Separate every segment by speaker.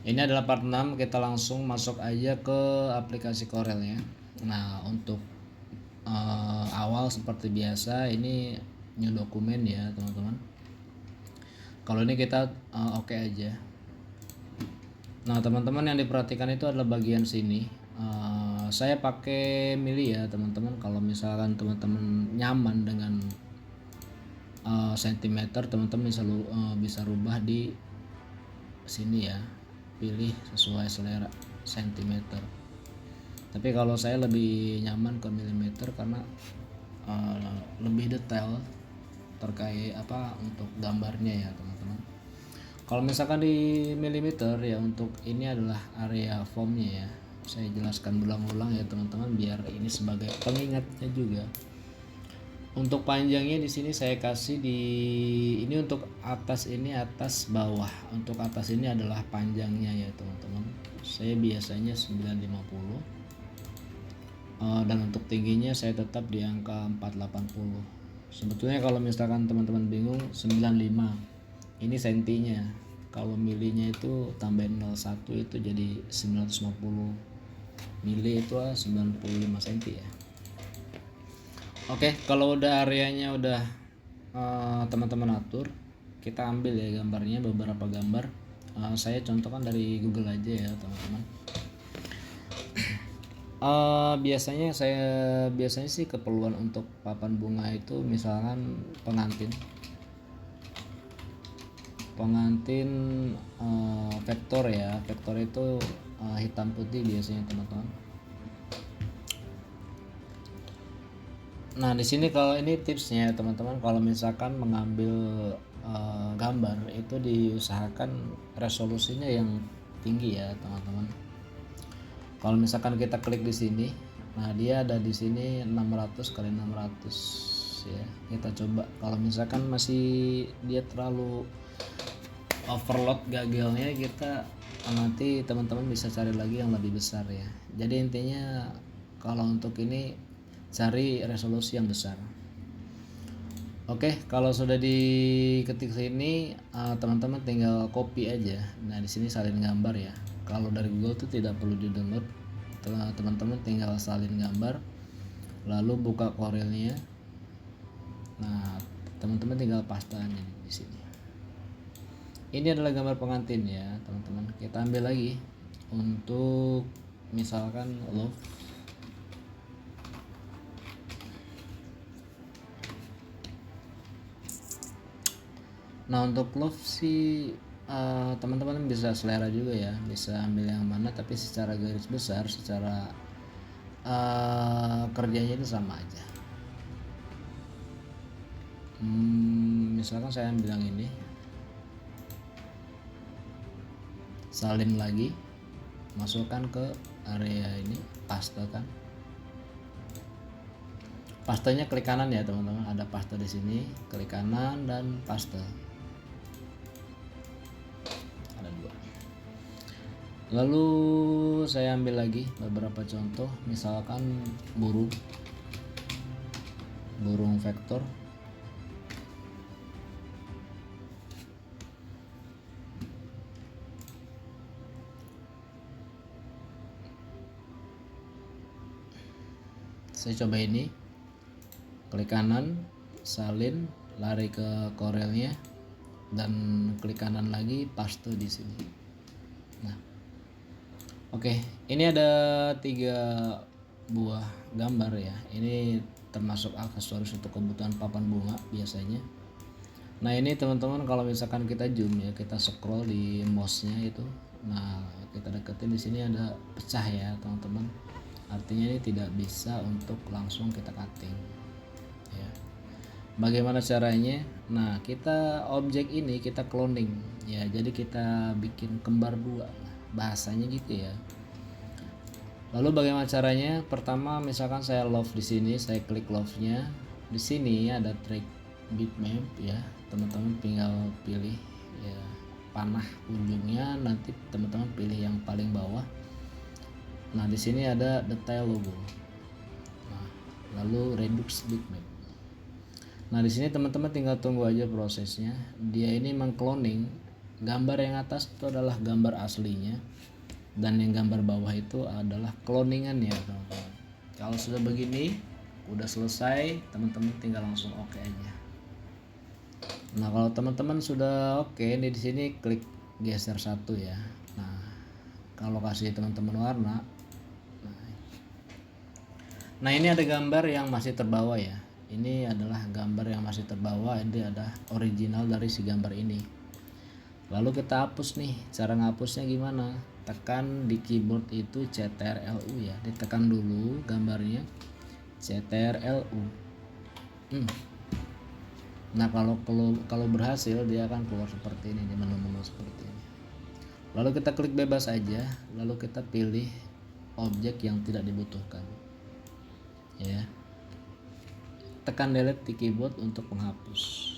Speaker 1: Ini adalah part 6, kita langsung masuk aja ke aplikasi Corel ya. Nah, untuk awal seperti biasa ini new dokumen ya teman-teman. Kalau ini kita oke aja. Nah teman-teman, yang diperhatikan itu adalah bagian sini. Saya pakai mili ya teman-teman. Kalau misalkan teman-teman nyaman dengan sentimeter, teman-teman bisa rubah di sini ya, pilih sesuai selera sentimeter. Tapi kalau saya lebih nyaman ke milimeter karena lebih detail terkait untuk gambarnya ya teman-teman. Kalau misalkan di milimeter ya, untuk ini adalah area formnya ya. Saya jelaskan berulang-ulang ya teman-teman biar ini sebagai pengingatnya juga. Untuk panjangnya di sini saya kasih di ini, untuk atas ini atas bawah. Untuk atas ini adalah panjangnya ya teman-teman. Saya biasanya 950. Dan untuk tingginya saya tetap di angka 480. Sebetulnya kalau misalkan teman-teman bingung, 95 ini sentinya. Kalau milinya itu tambahin 01 itu jadi 950 mili, itu 95 senti ya. Oke, kalau udah areanya udah teman-teman atur, kita ambil ya gambarnya, beberapa gambar. Saya contohkan dari Google aja ya teman-teman. Biasanya sih keperluan untuk papan bunga itu misalkan pengantin vektor ya. Vektor itu hitam putih biasanya teman-teman. Nah di sini kalau ini tipsnya teman-teman, kalau misalkan mengambil gambar itu diusahakan resolusinya yang tinggi ya teman-teman. Kalau misalkan kita klik di sini, nah dia ada di sini 600 kali 600 ya. Kita coba, kalau misalkan masih dia terlalu overload gagalnya, kita nanti teman-teman bisa cari lagi yang lebih besar ya. Jadi intinya kalau untuk ini cari resolusi yang besar. Oke, kalau sudah diketik sini, teman-teman tinggal copy aja. Nah di sini salin gambar ya. Kalau dari Google tuh tidak perlu di download, teman-teman tinggal salin gambar, lalu buka Corelnya. Nah teman-teman tinggal paste aja di sini. Ini adalah gambar pengantin ya teman-teman. Kita ambil lagi untuk misalkan love. Nah untuk love sih teman-teman bisa selera juga ya, bisa ambil yang mana, tapi secara garis besar, secara kerjanya itu sama aja. Misalkan saya ambil yang ini, salin lagi, masukkan ke area ini, paste kan. Pastenya klik kanan ya teman-teman, ada paste di sini, klik kanan dan paste. Ada dua. Lalu saya ambil lagi beberapa contoh, misalkan burung vektor. Saya coba ini, klik kanan, salin, lari ke Corelnya, dan klik kanan lagi, paste di sini. Nah, oke, ini ada 3 buah gambar ya. Ini termasuk aksesoris untuk kebutuhan papan bunga biasanya. Nah ini teman-teman, kalau misalkan kita zoom ya, kita scroll di mouse-nya itu, nah kita deketin di sini ada pecah ya teman-teman. Artinya ini tidak bisa untuk langsung kita cutting ya. Bagaimana caranya? Nah kita objek ini kita cloning ya, jadi kita bikin kembar dua bahasanya gitu ya. Lalu bagaimana caranya? Pertama misalkan saya love di sini, saya klik love-nya. Di sini ada track bitmap ya. Teman-teman tinggal pilih ya panah ujungnya, nanti teman-teman pilih yang paling bawah. Nah, di sini ada detail logo. Nah, lalu redux bitmap. Nah, di sini teman-teman tinggal tunggu aja prosesnya. Dia ini mengcloning Gambar yang atas itu adalah gambar aslinya, dan yang gambar bawah itu adalah cloningan ya teman-teman. Kalau sudah begini udah selesai, teman-teman tinggal langsung oke aja. Nah kalau teman-teman sudah oke, ini di sini klik geser satu ya. Nah kalau kasih teman-teman warna, nah ini ada gambar yang masih terbawa ya. Ini adalah gambar yang masih terbawa, ini ada original dari si gambar ini. Lalu kita hapus nih. Cara ngapusnya gimana? Tekan di keyboard itu CTRL-U ya. Ditekan dulu gambarnya CTRL-U. Nah kalau berhasil dia akan keluar seperti ini, di menu-menu seperti ini. Lalu kita klik bebas aja, lalu kita pilih objek yang tidak dibutuhkan ya. Tekan delete di keyboard untuk menghapus.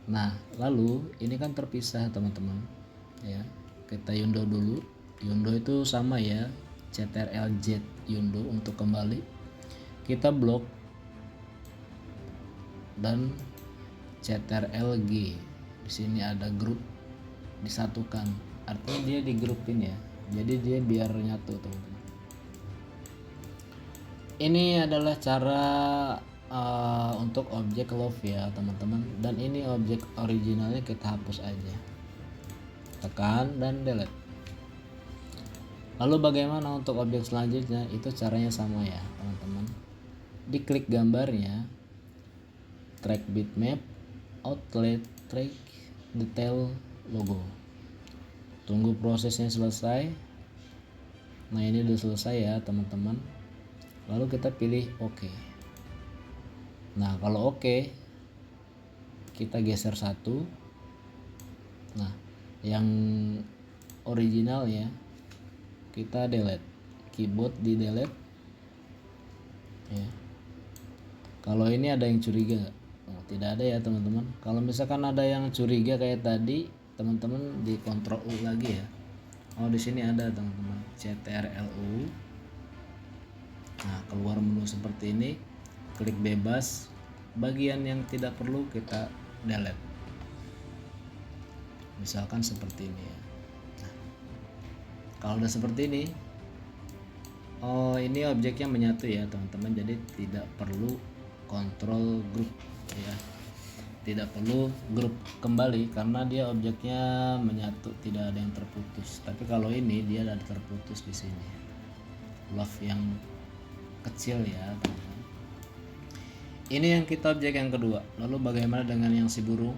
Speaker 1: Nah lalu ini kan terpisah teman-teman ya, kita undo dulu. Undo itu sama ya, CTRL Z undo untuk kembali. Kita blok dan CTRL G. Di sini ada grup, disatukan, artinya dia digrupin ya, jadi dia biar nyatu teman-teman. Ini adalah cara untuk objek love ya teman-teman, dan ini objek originalnya kita hapus aja, tekan dan delete. Lalu bagaimana untuk objek selanjutnya? Itu caranya sama ya teman-teman, diklik gambarnya, track bitmap, outlet, track, detail, logo, tunggu prosesnya selesai. Nah ini udah selesai ya teman-teman, lalu kita pilih OK. Nah kalau oke, kita geser satu. Nah yang original ya kita delete, keyboard di delete ya. Kalau ini ada yang curiga, tidak ada ya teman-teman. Kalau misalkan ada yang curiga kayak tadi, teman-teman di Ctrl U lagi ya. Oh di sini ada teman-teman, CTRL-U. Nah keluar menu seperti ini, klik bebas, bagian yang tidak perlu kita delete, misalkan seperti ini ya. Nah, kalau udah seperti ini, oh ini objeknya menyatu ya teman-teman, jadi tidak perlu kontrol grup ya, tidak perlu grup kembali karena dia objeknya menyatu, tidak ada yang terputus. Tapi kalau ini dia ada terputus di sini, love yang kecil ya teman-teman. Ini yang kita objek yang kedua. Lalu bagaimana dengan yang si burung?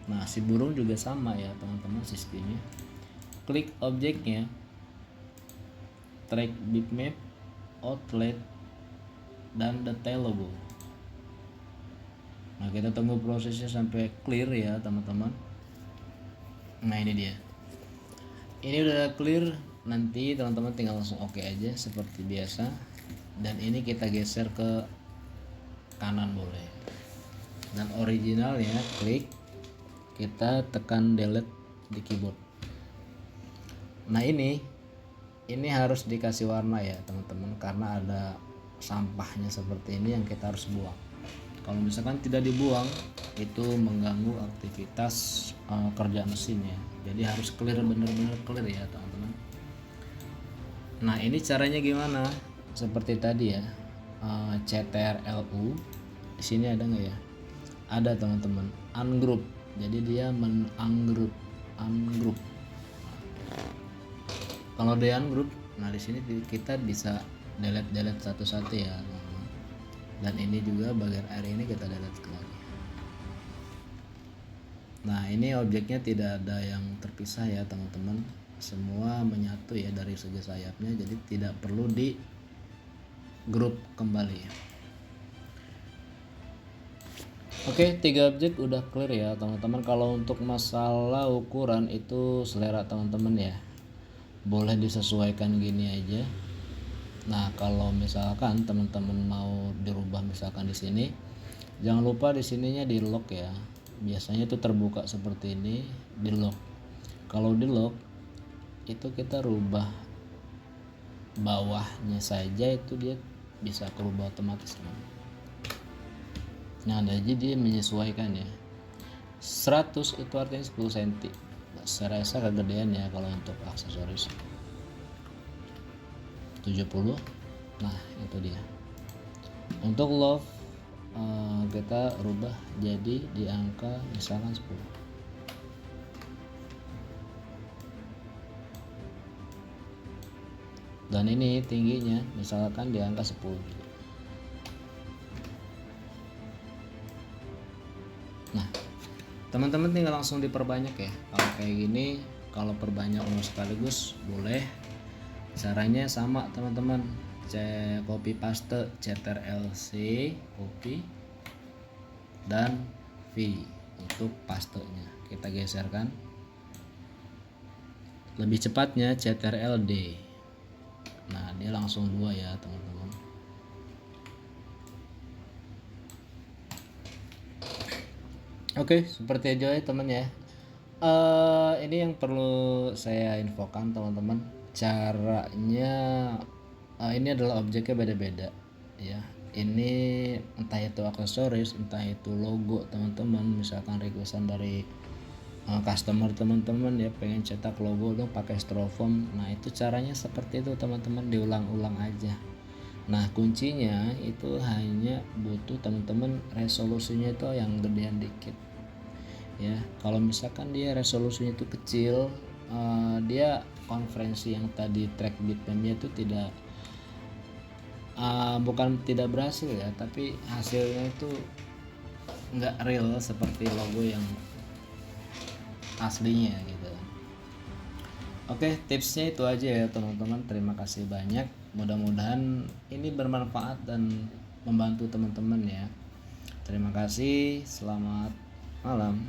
Speaker 1: Nah si burung juga sama ya teman-teman sistemnya. Klik objeknya, track bitmap, outlet, dan detail logo. Nah kita tunggu prosesnya sampai clear ya teman-teman. Nah ini dia, ini udah clear. Nanti teman-teman tinggal langsung oke aja seperti biasa, dan ini kita geser ke kanan boleh, dan originalnya klik, kita tekan delete di keyboard. Nah ini harus dikasih warna ya teman-teman, karena ada sampahnya seperti ini yang kita harus buang. Kalau misalkan tidak dibuang, itu mengganggu aktivitas kerja mesin ya. Jadi harus clear, bener-bener clear ya teman-teman. Nah ini caranya gimana? Seperti tadi ya, CTRL-U. Di sini ada nggak ya? Ada teman-teman, ungroup. Jadi dia ungroup. Kalau dia ungroup, nah di sini kita bisa delete satu-satu ya teman-teman. Dan ini juga bagian air ini kita delete lagi. Nah ini objeknya tidak ada yang terpisah ya teman-teman, semua menyatu ya dari segi sayapnya, jadi tidak perlu di grup kembali ya. Oke, 3 objek udah clear ya teman-teman. Kalau untuk masalah ukuran itu selera teman-teman ya, boleh disesuaikan gini aja. Nah kalau misalkan teman-teman mau dirubah, misalkan di sini, jangan lupa di sininya di lock ya. Biasanya itu terbuka seperti ini, di lock. Kalau di lock itu kita rubah bawahnya saja, itu dia bisa kerubah otomatis teman. Nah jadi dia menyesuaikan ya. 100 itu artinya 10 cm. Saya rasa kegedean ya kalau untuk aksesoris. 70. Nah itu dia. Untuk love kita rubah jadi di angka misalkan 10. Dan ini tingginya misalkan di angka 10. Nah teman-teman tinggal langsung diperbanyak ya. Kalau kayak gini, kalau perbanyak sekaligus boleh. Caranya sama teman-teman, copy paste CTRL-C copy dan V untuk pastenya kita geserkan. Lebih cepatnya CTRL-D. Nah dia langsung 2 ya teman-teman. Oke, seperti aja ya teman ya. Ini yang perlu saya infokan teman-teman. Caranya ini adalah objeknya beda-beda ya. Ini entah itu aksesoris, entah itu logo teman-teman. Misalkan requestan dari customer teman-teman ya, pengen cetak logo dong pakai styrofoam. Nah itu caranya seperti itu teman-teman, diulang-ulang aja. Nah kuncinya itu hanya butuh teman-teman resolusinya itu yang gedean dikit ya. Kalau misalkan dia resolusinya itu kecil, dia konferensi yang tadi track bitmapnya itu tidak bukan tidak berhasil ya, tapi hasilnya itu nggak real seperti logo yang aslinya gitu. Oke, tipsnya itu aja ya teman-teman. Terima kasih banyak. Mudah-mudahan ini bermanfaat dan membantu teman-teman ya. Terima kasih. Selamat malam.